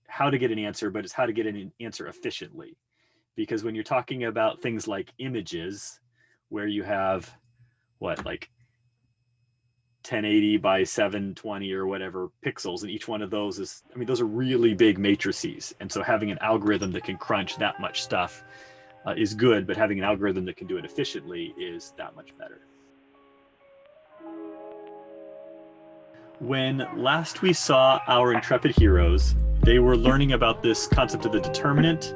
Speaker 1: how to get an answer, but it's how to get an answer efficiently. Because when you're talking about things like images, where you have like 1080 by 720 or whatever pixels, and each one of those is, those are really big matrices. And so having an algorithm that can crunch that much stuff is good, but having an algorithm that can do it efficiently is that much better. When last we saw our intrepid heroes, they were learning about this concept of the determinant,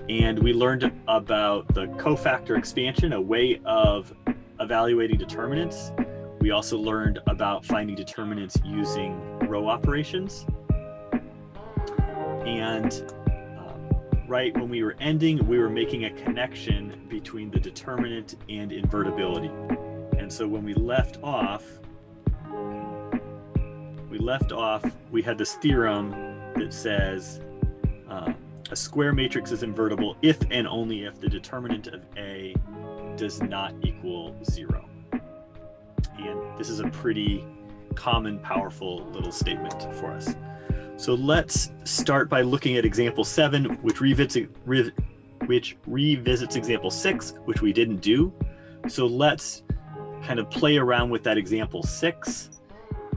Speaker 1: and we learned about the cofactor expansion, a way of evaluating determinants. We also learned about finding determinants using row operations. And right when we were ending, we were making a connection between the determinant and invertibility. And so when we left off, we had this theorem that says a square matrix is invertible if and only if the determinant of A does not equal 0. And this is a pretty common, powerful little statement for us. So let's start by looking at example 7, which revisits example 6, which we didn't do. So let's kind of play around with that example 6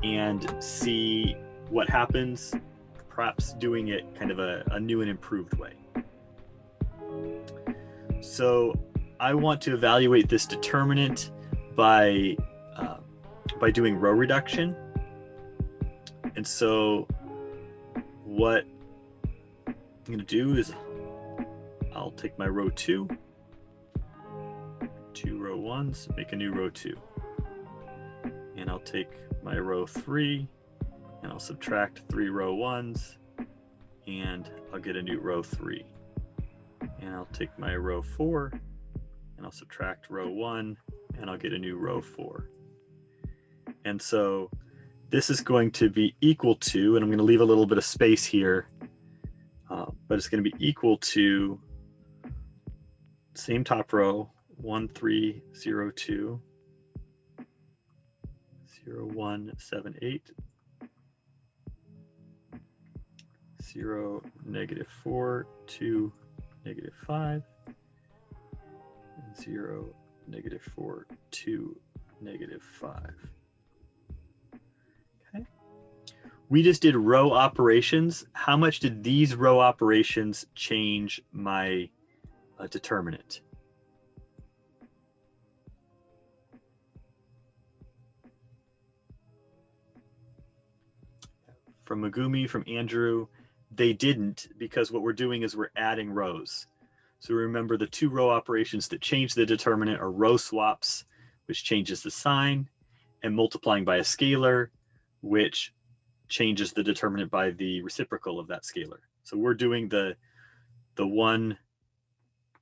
Speaker 1: and see what happens, perhaps doing it kind of a new and improved way. So I want to evaluate this determinant by doing row reduction. And so what I'm going to do is I'll take my row 2, 2 row 1s, make a new row 2. And I'll take my row 3 and I'll subtract 3 row 1s and I'll get a new row 3. And I'll take my row 4 and I'll subtract row 1 and I'll get a new row 4. And so this is going to be equal to, and I'm going to leave a little bit of space here, but it's going to be equal to same top row, 1 3 0 2 0 1 7 8 0 negative 4 2 negative 5 and 0 negative 4 2 negative 5. Okay, we just did row operations. How much did these row operations change my determinant? From Megumi, from Andrew, they didn't, because what we're doing is we're adding rows. So remember, the 2 row operations that change the determinant are row swaps, which changes the sign, and multiplying by a scalar, which changes the determinant by the reciprocal of that scalar. So we're doing the one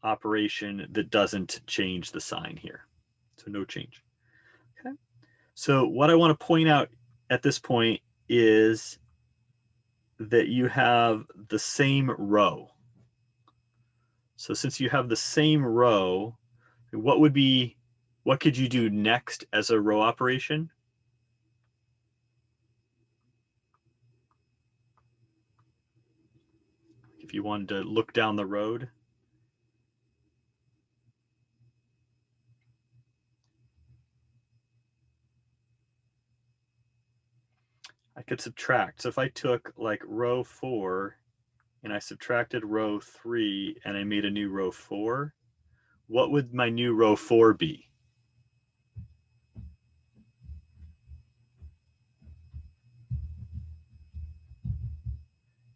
Speaker 1: operation that doesn't change the sign here. So no change. Okay. So what I want to point out at this point is that you have the same row. So since you have the same row, what could you do next as a row operation? If you wanted to look down the road. I could subtract. So if I took like row 4 and I subtracted row 3 and I made a new row 4, what would my new row 4 be?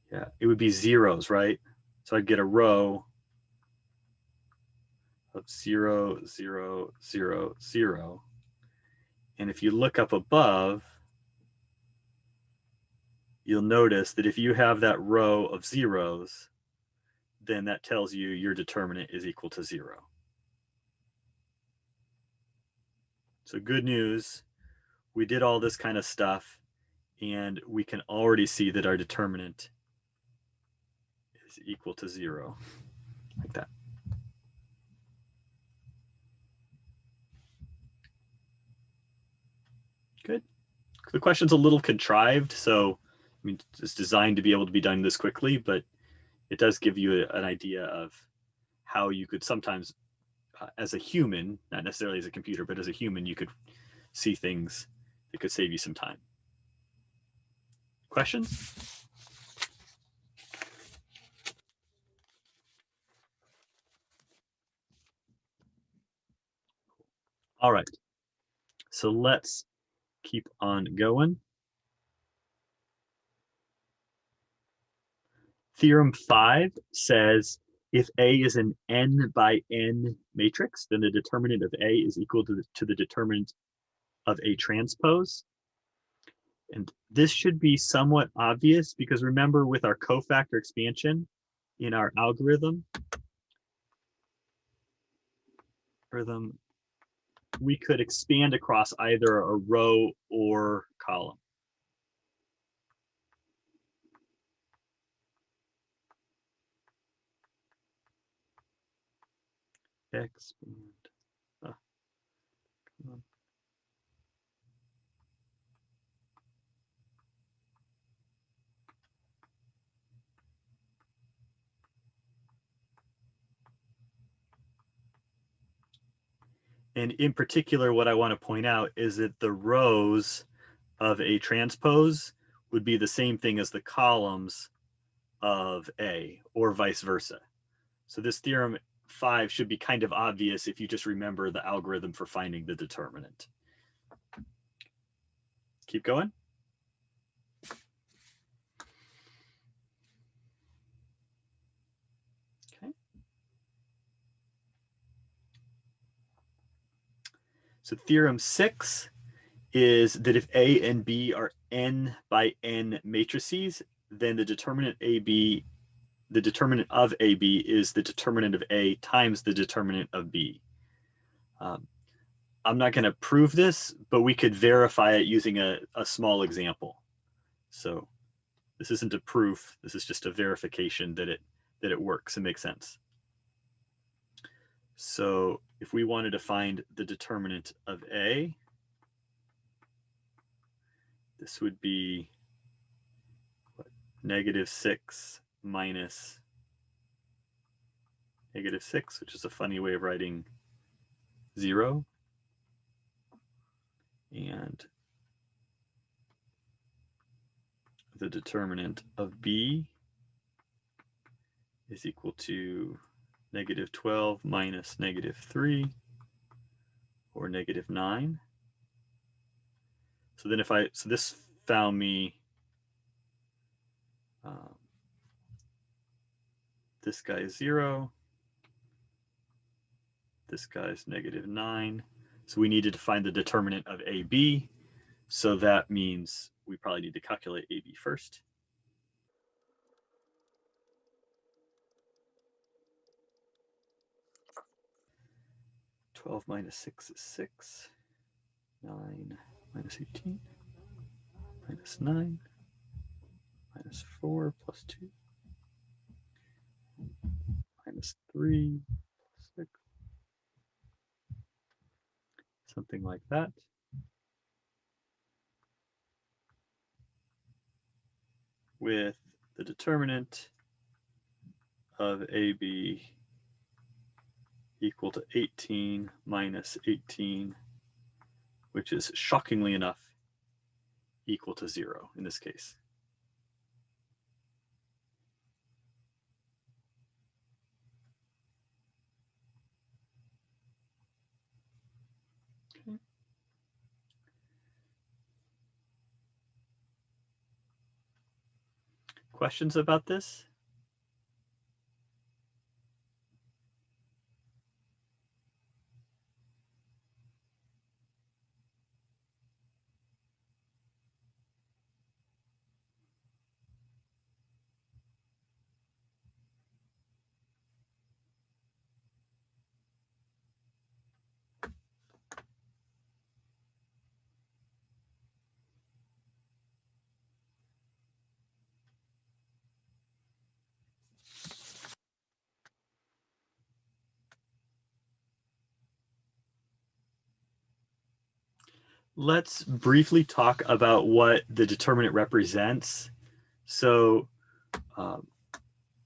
Speaker 1: Yeah, it would be zeros, right? So I'd get a row of 0, 0, 0, 0. And if you look up above, you'll notice that if you have that row of zeros, then that tells you your determinant is equal to 0. So good news, we did all this kind of stuff, and we can already see that our determinant is equal to 0, like that. Good. The question's a little contrived, so I mean, it's designed to be able to be done this quickly, but it does give you an idea of how you could sometimes, as a human, not necessarily as a computer, but as a human, you could see things that could save you some time. Questions? All right, so let's keep on going. Theorem 5 says if A is an n by n matrix, then the determinant of A is equal to the determinant of A transpose. And this should be somewhat obvious because remember with our cofactor expansion in our algorithm, we could expand across either a row or column. Expand. Come on. And in particular, what I want to point out is that the rows of A transpose would be the same thing as the columns of A, or vice versa. So this theorem 5 should be kind of obvious if you just remember the algorithm for finding the determinant. Keep going. Okay. So theorem 6 is that if A and B are n by n matrices, then the determinant of AB is the determinant of A times the determinant of B. I'm not going to prove this, but we could verify it using a small example. So this isn't a proof. This is just a verification that it works and makes sense. So if we wanted to find the determinant of A, this would be -6 minus -6, which is a funny way of writing 0. And the determinant of B is equal to -12 minus -3, or -9. So then so this found me this guy is 0, this guy is -9. So we needed to find the determinant of AB. So that means we probably need to calculate AB first. -12 minus 6 is 6. 9 minus 18 minus 9 minus 4 plus 2 minus 3 plus 6. Something like that. With the determinant of AB equal to 18 minus 18, which is shockingly enough equal to 0 in this case. Okay. Questions about this? Let's briefly talk about what the determinant represents. So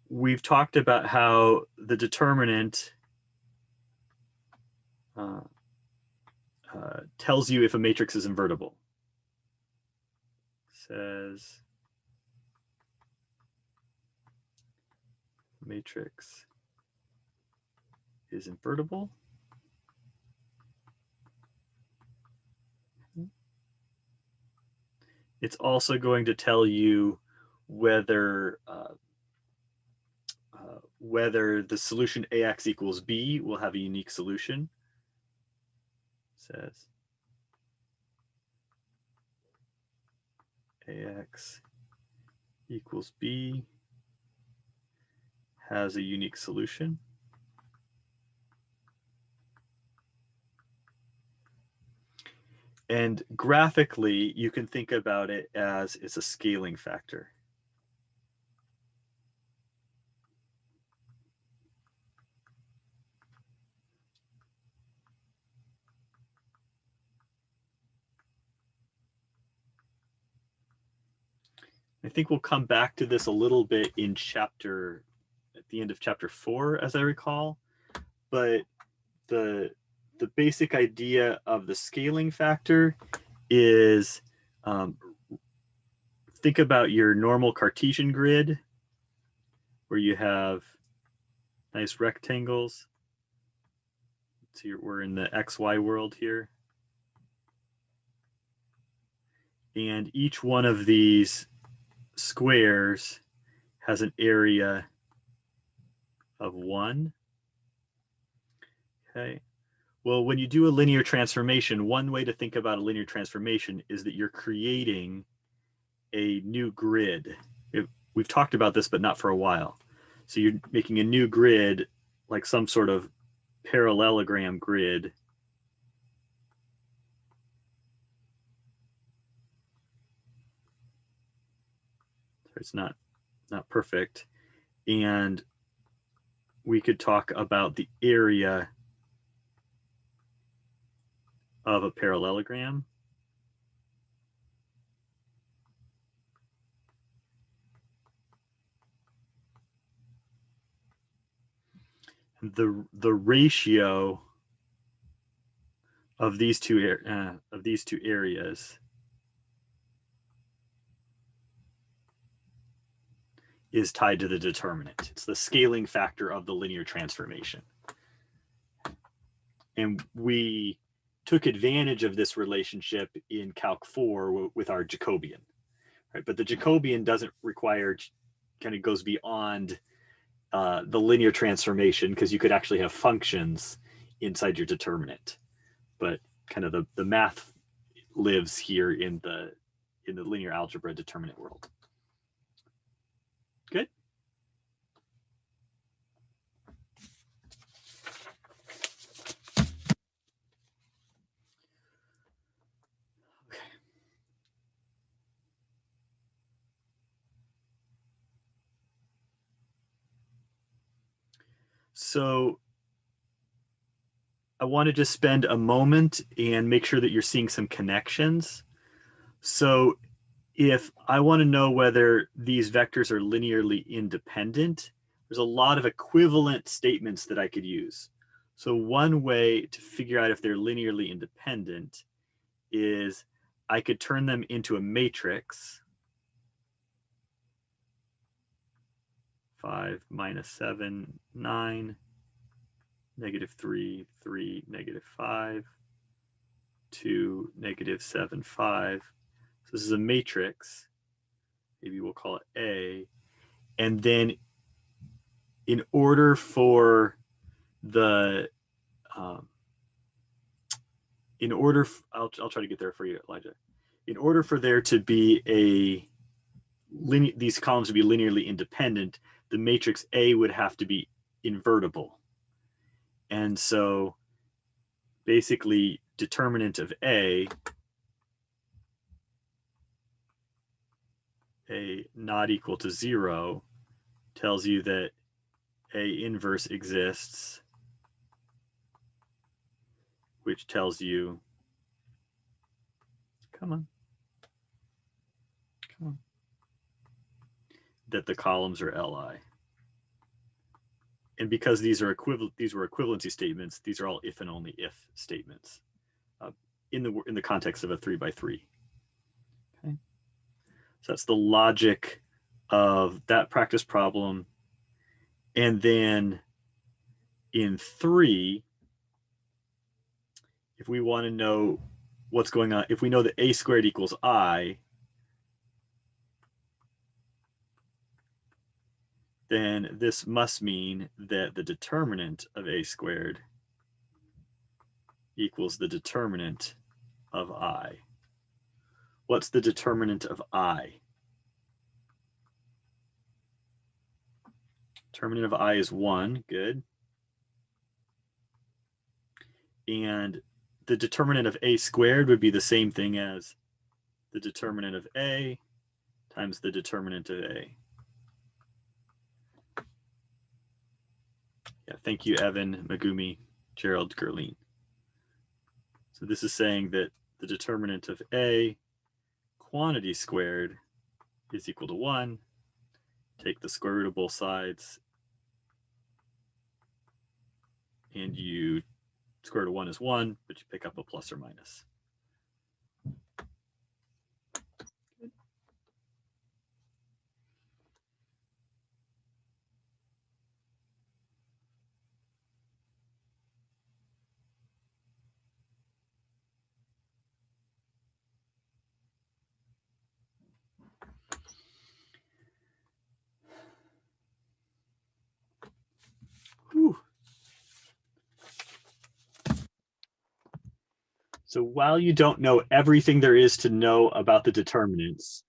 Speaker 1: we've talked about how the determinant tells you if a matrix is invertible. Says matrix is invertible. It's also going to tell you whether whether the solution AX equals B will have a unique solution. Says AX equals B has a unique solution. And graphically, you can think about it as it's a scaling factor. I think we'll come back to this a little bit in at the end of chapter 4, as I recall. But the basic idea of the scaling factor is think about your normal Cartesian grid where you have nice rectangles. So we're in the XY world here. And each one of these squares has an area of 1. Okay. Well, when you do a linear transformation, one way to think about a linear transformation is that you're creating a new grid. We've talked about this, but not for a while. So you're making a new grid, like some sort of parallelogram grid. It's not perfect. And we could talk about the area of a parallelogram. The ratio of these two areas is tied to the determinant. It's the scaling factor of the linear transformation. And we took advantage of this relationship in Calc 4 with our Jacobian, right? But the Jacobian doesn't require, kind of goes beyond the linear transformation, because you could actually have functions inside your determinant. But kind of the math lives here in the linear algebra determinant world. Good. Okay. So I want to just spend a moment and make sure that you're seeing some connections. So if I want to know whether these vectors are linearly independent, there's a lot of equivalent statements that I could use. So one way to figure out if they're linearly independent is I could turn them into a matrix. 5 minus 7, 9, -3, 3, -5, 2, -7, 5. So this is a matrix. Maybe we'll call it A. And then in order for the, I'll try to get there for you, Elijah. In order for there to be these columns to be linearly independent, the matrix A would have to be invertible. And so basically determinant of A not equal to 0 tells you that A inverse exists, which tells you, come on, that the columns are Li. And because these were equivalency statements, these are all if and only if statements in the context of a 3x3. Okay, so that's the logic of that practice problem. And then in 3, if we want to know what's going on, if we know that a squared equals I, then this must mean that the determinant of a squared equals the determinant of I. What's the determinant of I? Determinant of I is 1, good. And the determinant of a squared would be the same thing as the determinant of A times the determinant of A. Yeah, thank you, Evan, Megumi, Gerald, Gerline. So this is saying that the determinant of A quantity squared is equal to 1. Take the square root of both sides, and you square root of 1 is 1, but you pick up a plus or minus. Whew. So while you don't know everything there is to know about the determinants,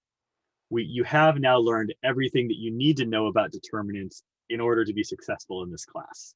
Speaker 1: you have now learned everything that you need to know about determinants in order to be successful in this class.